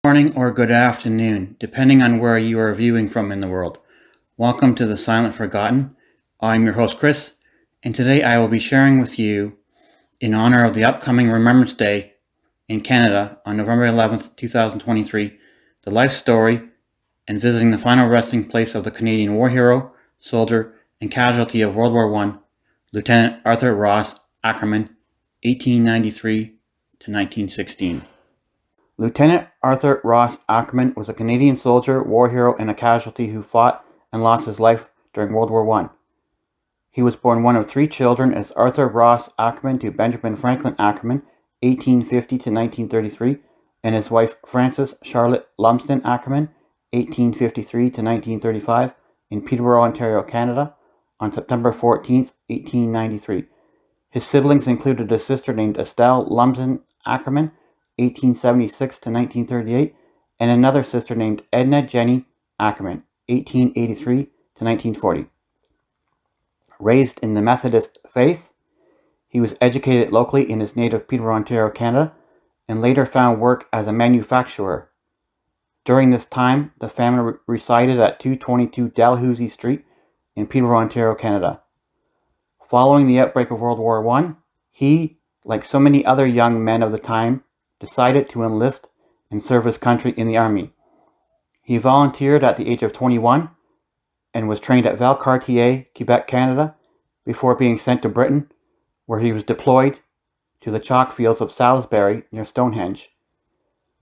Morning or good afternoon, depending on where you are viewing from in the world. Welcome to The Silent Forgotten. I'm your host, Chris, and today I will be sharing with you, in honor of the upcoming Remembrance Day in Canada on November 11th, 2023, the life story and visiting the final resting place of the Canadian war hero, soldier, and casualty of World War I, Lieutenant Arthur Ross Ackerman, 1893 to 1916. Lieutenant Arthur Ross Ackerman was a Canadian soldier, war hero, and a casualty who fought and lost his life during World War I. He was born one of three children as Arthur Ross Ackerman to Benjamin Franklin Ackerman, 1850 to 1933, and his wife Frances Charlotte Lumsden Ackerman, 1853 to 1935, in Peterborough, Ontario, Canada, on September 14, 1893. His siblings included a sister named Estelle Lumsden Ackerman, 1876 to 1938, and another sister named Edna Jennie Ackerman, 1883 to 1940. Raised in the Methodist faith, he was educated locally in his native Peterborough, Ontario, Canada, and later found work as a manufacturer. During this time, the family resided at 222 Dalhousie Street in Peterborough, Ontario, Canada. Following the outbreak of World War I, he, like so many other young men of the time, decided to enlist and serve his country in the army. He volunteered at the age of 21 and was trained at Valcartier, Quebec, Canada, before being sent to Britain, where he was deployed to the chalk fields of Salisbury near Stonehenge.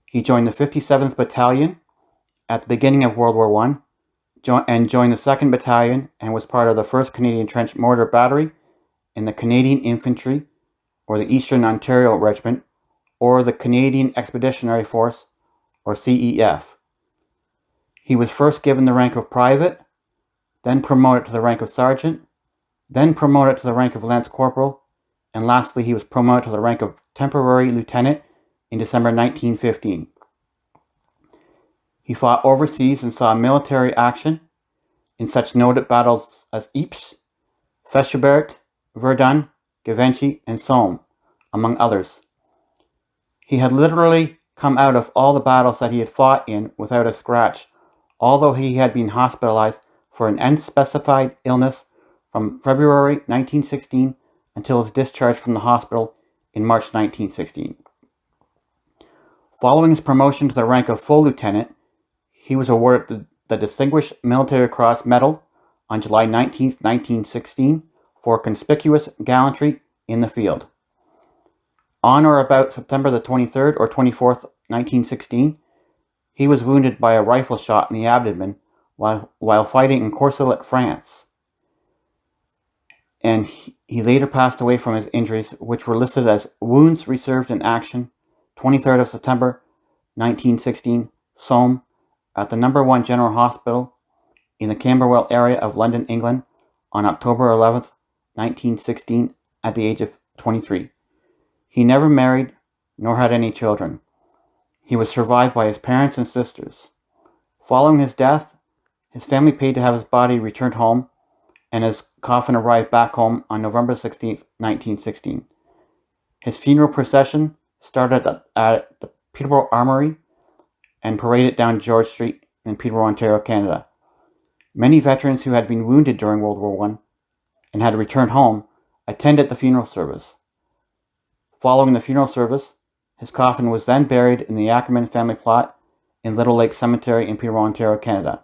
He joined the 57th Battalion at the beginning of World War I and joined the 2nd Battalion and was part of the 1st Canadian Trench Mortar Battery in the Canadian Infantry, or the Eastern Ontario Regiment, or the Canadian Expeditionary Force, or CEF. He was first given the rank of private, then promoted to the rank of sergeant, then promoted to the rank of Lance Corporal, and lastly he was promoted to the rank of temporary lieutenant in December 1915. He fought overseas and saw military action in such noted battles as Ypres, Festubert, Verdun, Givenchy, and Somme, among others. He had literally come out of all the battles that he had fought in without a scratch, although he had been hospitalized for an unspecified illness from February 1916 until his discharge from the hospital in March 1916. Following his promotion to the rank of full lieutenant, he was awarded the Distinguished Military Cross Medal on July 19, 1916, for conspicuous gallantry in the field. On or about September the 23rd or 24th, 1916, he was wounded by a rifle shot in the abdomen while fighting in Courcelette, France. And he later passed away from his injuries, which were listed as wounds reserved in action, 23rd of September, 1916, Somme, at the No. 1 General Hospital in the Camberwell area of London, England, on October 11th, 1916, at the age of 23. He never married, nor had any children. He was survived by his parents and sisters. Following his death, his family paid to have his body returned home, and his coffin arrived back home on November 16, 1916. His funeral procession started at the Peterborough Armoury and paraded down George Street in Peterborough, Ontario, Canada. Many veterans who had been wounded during World War I and had returned home attended the funeral service. Following the funeral service, his coffin was then buried in the Ackerman family plot in Little Lake Cemetery in Peterborough, Ontario, Canada.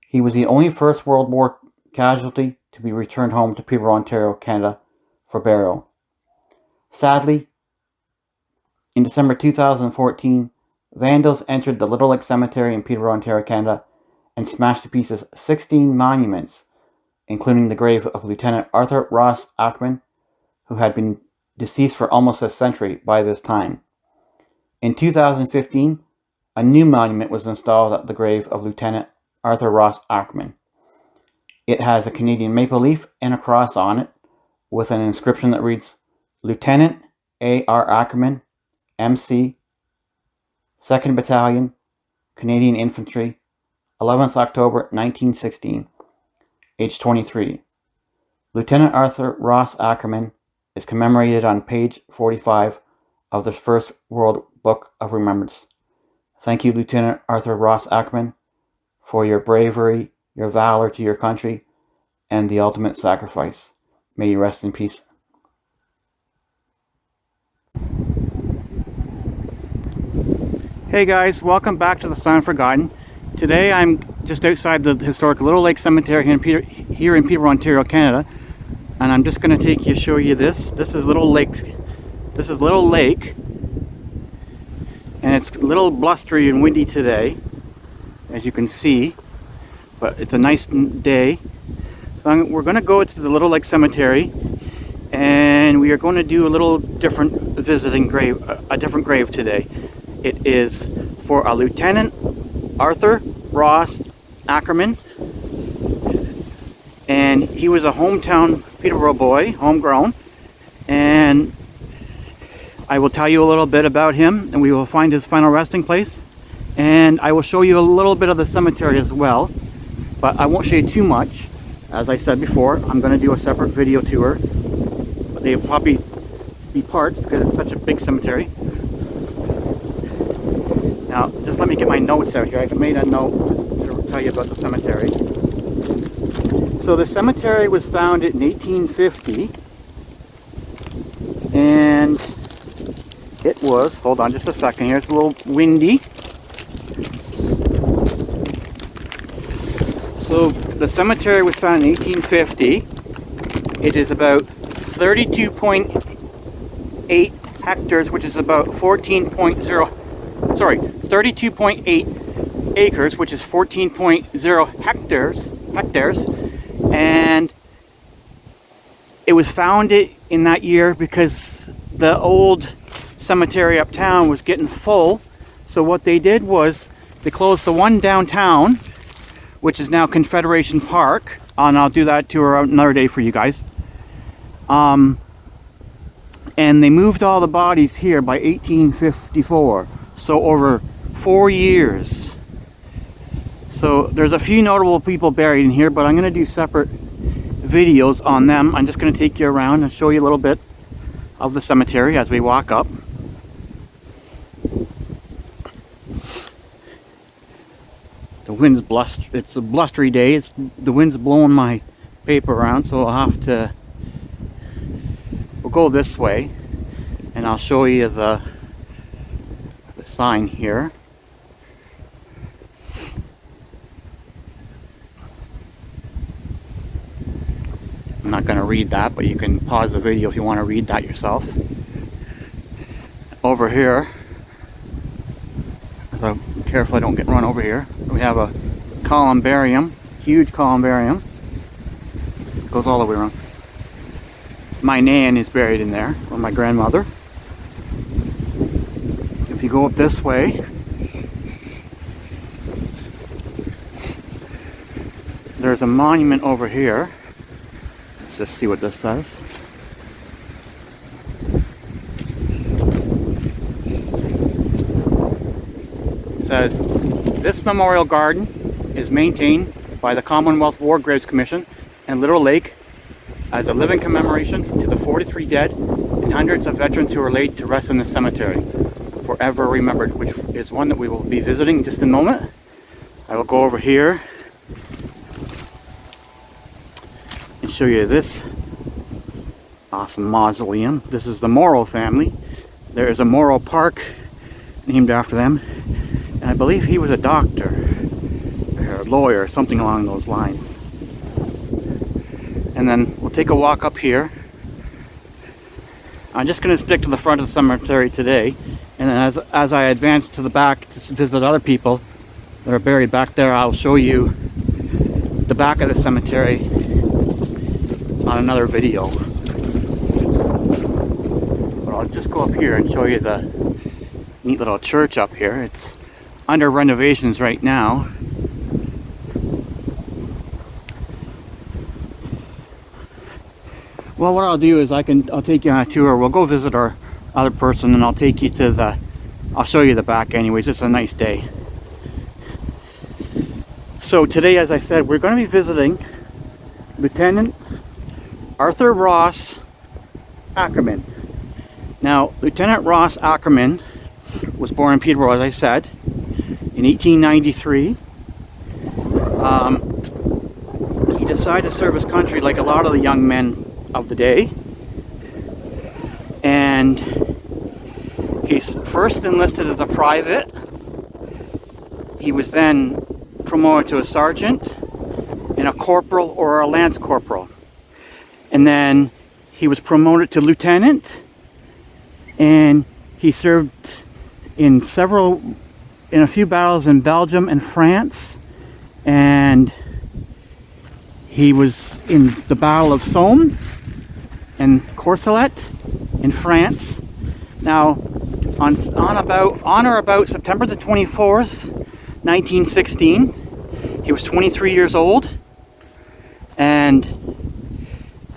He was the only First World War casualty to be returned home to Peterborough, Ontario, Canada for burial. Sadly, in December 2014, vandals entered the Little Lake Cemetery in Peterborough, Ontario, Canada and smashed to pieces 16 monuments, including the grave of Lieutenant Arthur Ross Ackerman, who had been deceased for almost a century by this time. In 2015, a new monument was installed at the grave of Lieutenant Arthur Ross Ackerman. It has a Canadian maple leaf and a cross on it, with an inscription that reads, Lieutenant A.R. Ackerman, MC, 2nd Battalion, Canadian Infantry, 11th October 1916, age 23. Lieutenant Arthur Ross Ackerman is commemorated on page 45 of the First World Book of Remembrance. Thank you, Lieutenant Arthur Ross Ackerman, for your bravery, your valor to your country, and the ultimate sacrifice. May you rest in peace. Hey guys, welcome back to the Silent Forgotten. Today I'm just outside the historic Little Lake Cemetery here in Peterborough, Ontario, Canada, and I'm just going to show you this. This is Little Lake, and it's a little blustery and windy today, as you can see, but it's a nice day. So we're going to go to the Little Lake Cemetery, and we are going to do a little different a different grave today. It is for a Lieutenant Arthur Ross Ackerman, and he was a hometown Peterborough boy, homegrown, and I will tell you a little bit about him, and we will find his final resting place, and I will show you a little bit of the cemetery as well, but I won't show you too much. As I said before, I'm going to do a separate video tour, but they'll probably be parts because it's such a big cemetery. Now, just let me get my notes out here. I've made a note to tell you about the cemetery. So the cemetery was founded in 1850, and it was, hold on just a second here, it's a little windy. So the cemetery was founded in 1850. It is about 32.8 hectares, which is about 32.8 acres, which is 14.0 hectares, and it was founded in that year because the old cemetery uptown was getting full. So what they did was they closed the one downtown, which is now Confederation Park, and I'll do that tour another day for you guys. And they moved all the bodies here by 1854. So over 4 years. So there's a few notable people buried in here, but I'm going to do separate videos on them. I'm just going to take you around and show you a little bit of the cemetery as we walk up. The wind's it's a blustery day. The wind's blowing my paper around, so we'll go this way, and I'll show you the sign here. I'm not going to read that, but you can pause the video if you want to read that yourself. Over here, so be careful I don't get run over here. We have a columbarium, huge columbarium. It goes all the way around. My nan is buried in there, or my grandmother. If you go up this way, there's a monument over here. Let's just see what this says. It says, "This memorial garden is maintained by the Commonwealth War Graves Commission and Little Lake as a living commemoration to the 43 dead and hundreds of veterans who are laid to rest in the cemetery. Forever remembered," which is one that we will be visiting in just a moment. I will go over here and show you this awesome mausoleum. This is the Morrow family. There is a Morrow Park named after them, and I believe he was a doctor or a lawyer, something along those lines. And then we'll take a walk up here. I'm just going to stick to the front of the cemetery today, and then as I advance to the back to visit other people that are buried back there, I'll show you the back of the cemetery on another video. But I'll just go up here and show you the neat little church up here. It's under renovations right now. Well, what I'll do is I'll take you on a tour. We'll go visit our other person, and I'll take you to I'll show you the back anyways. It's a nice day. So today, as I said, we're going to be visiting Lieutenant Arthur Ross Ackerman. Now, Lieutenant Ross Ackerman was born in Peterborough, as I said, in 1893. He decided to serve his country like a lot of the young men of the day. And he first enlisted as a private. He was then promoted to a sergeant and a corporal or a lance corporal. And then he was promoted to lieutenant, and he served in a few battles in Belgium and France, and he was in the Battle of Somme and Courcelette in France. Now, on or about September the 24th, 1916, he was 23 years old, and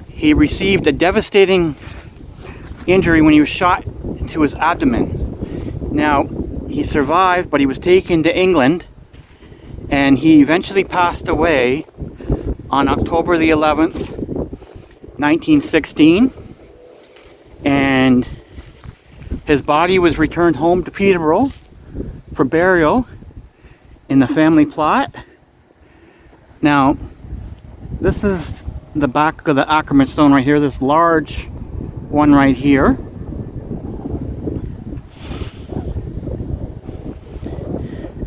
he received a devastating injury when he was shot to his abdomen. Now, he survived, but he was taken to England, and he eventually passed away on October the 11th, 1916, and his body was returned home to Peterborough for burial in the family plot. Now, this is the back of the Ackerman stone right here, this large one right here.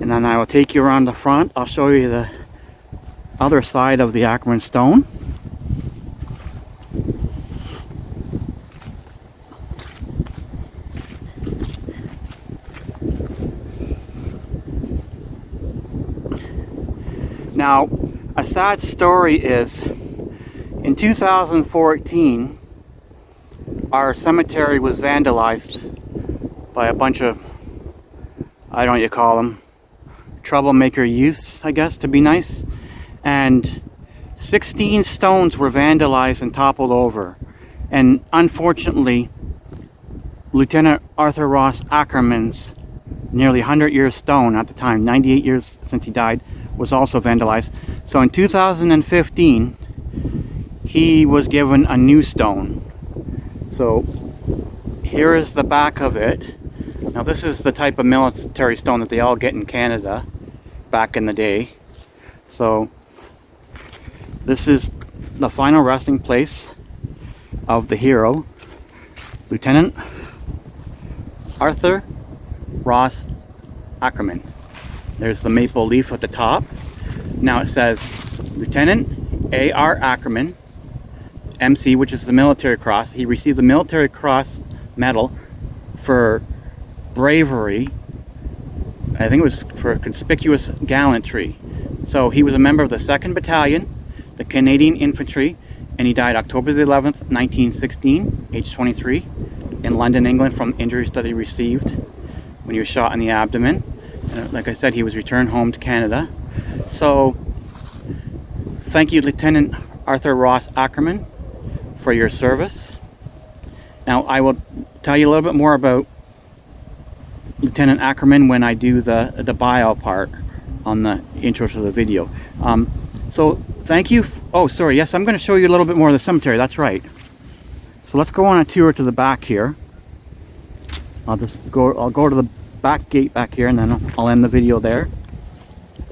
And then I will take you around the front. I'll show you the other side of the Ackerman stone. Now, a sad story is, in 2014, our cemetery was vandalized by a bunch of, I don't know what you call them, troublemaker youth, I guess, to be nice. And 16 stones were vandalized and toppled over. And unfortunately, Lieutenant Arthur Ross Ackerman's nearly 100-year stone at the time, 98 years since he died, was also vandalized. So in 2015, he was given a new stone. So here is the back of it. Now this is the type of military stone that they all get in Canada back in the day. So this is the final resting place of the hero, Lieutenant Arthur Ross Ackerman. There's the maple leaf at the top. Now it says Lieutenant A.R. Ackerman, MC, which is the military cross. He received the Military Cross Medal for bravery. I think it was for conspicuous gallantry. So he was a member of the 2nd Battalion, the Canadian Infantry, and he died October the 11th, 1916, age 23, in London, England, from injuries that he received when he was shot in the abdomen. And like I said, he was returned home to Canada. So thank you, Lieutenant Arthur Ross Ackerman, for your service. Now I will tell you a little bit more about Lieutenant Ackerman when I do the bio part on the intro to the video. So thank you. Oh, sorry. Yes, I'm going to show you a little bit more of the cemetery. That's right. So let's go on a tour to the back here. I'll go to the back gate back here, and then I'll end the video there,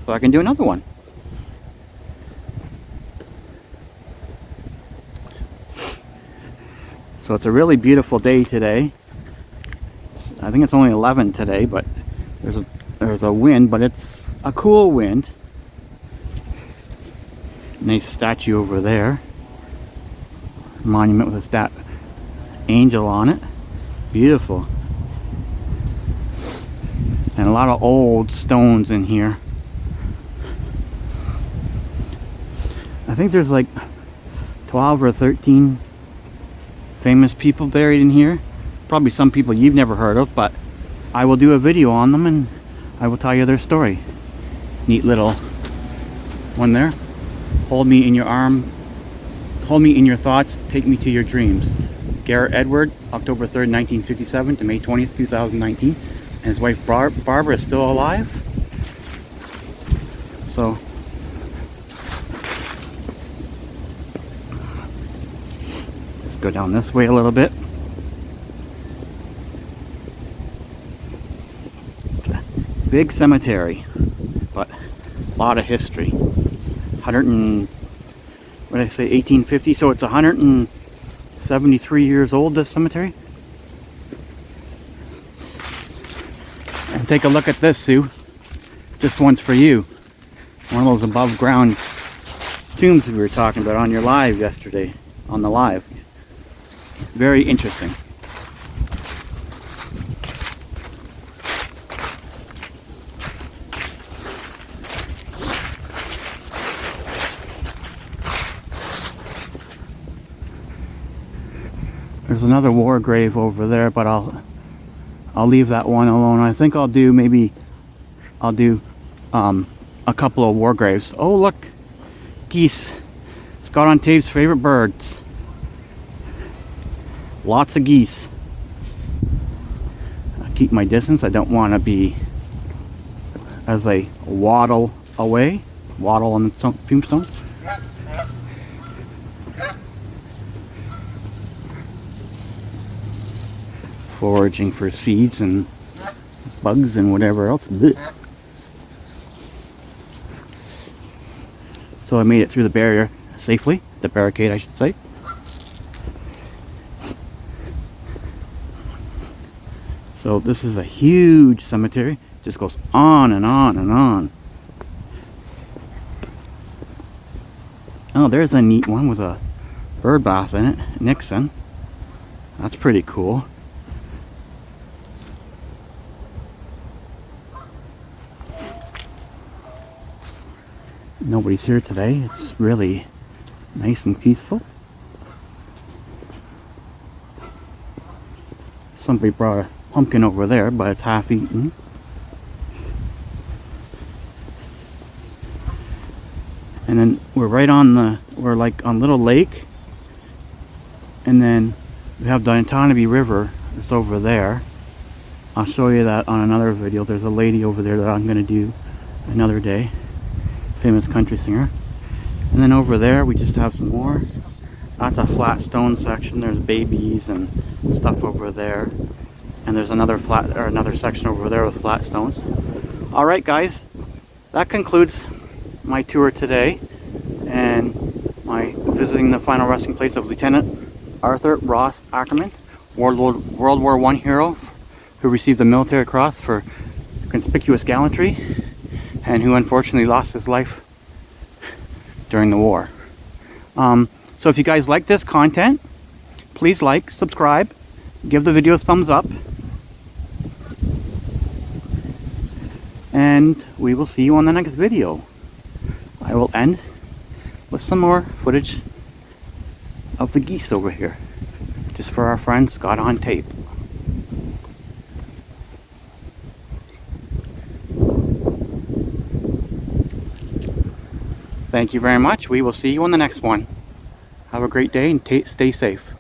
so I can do another one. So it's a really beautiful day today. I think it's only 11 today, but there's a wind, but it's a cool wind. Nice statue over there. Monument with a angel on it. Beautiful. And a lot of old stones in here. I think there's like 12 or 13 famous people buried in here. Probably some people you've never heard of, but I will do a video on them and I will tell you their story. Neat little one there. Hold me in your arm. Hold me in your thoughts. Take me to your dreams. Garrett Edward, October 3rd, 1957 to May 20th, 2019. And his wife Barbara is still alive. So let's go down this way a little bit. Big cemetery, but a lot of history. 100 and, what did I say, 1850? So it's 173 years old, this cemetery. And take a look at this, Sue. This one's for you. One of those above ground tombs we were talking about on your live yesterday, on the live. Very interesting. There's another war grave over there, but I'll leave that one alone. I think I'll do a couple of war graves. Oh look, geese. Scott on Tape's favorite birds. Lots of geese. I keep my distance. I don't want to be, as I waddle away, waddle on the tombstone. Foraging for seeds and bugs and whatever else. Blech. So I made it through the barrier safely, the barricade I should say. So this is a huge cemetery, just goes on and on and on. Oh, there's a neat one with a bird bath in it, Nixon. That's pretty cool. Nobody's here today. It's really nice and peaceful. Somebody brought a pumpkin over there, but it's half eaten. And then we're right on we're like on Little Lake. And then we have the Ontario River. It's over there. I'll show you that on another video. There's a lady over there that I'm going to do another day. Famous country singer. And then over there we just have some more. That's a flat stone section. There's babies and stuff over there. And there's another section over there with flat stones. Alright guys, that concludes my tour today and my visiting the final resting place of Lieutenant Arthur Ross Ackerman, World War I hero who received the Military Cross for conspicuous gallantry and who unfortunately lost his life during the war. So if you guys like this content, please like, subscribe, give the video a thumbs up, and we will see you on the next video. I will end with some more footage of the geese over here, just for our friend Scott on Tape. Thank you very much. We will see you on the next one. Have a great day and stay safe.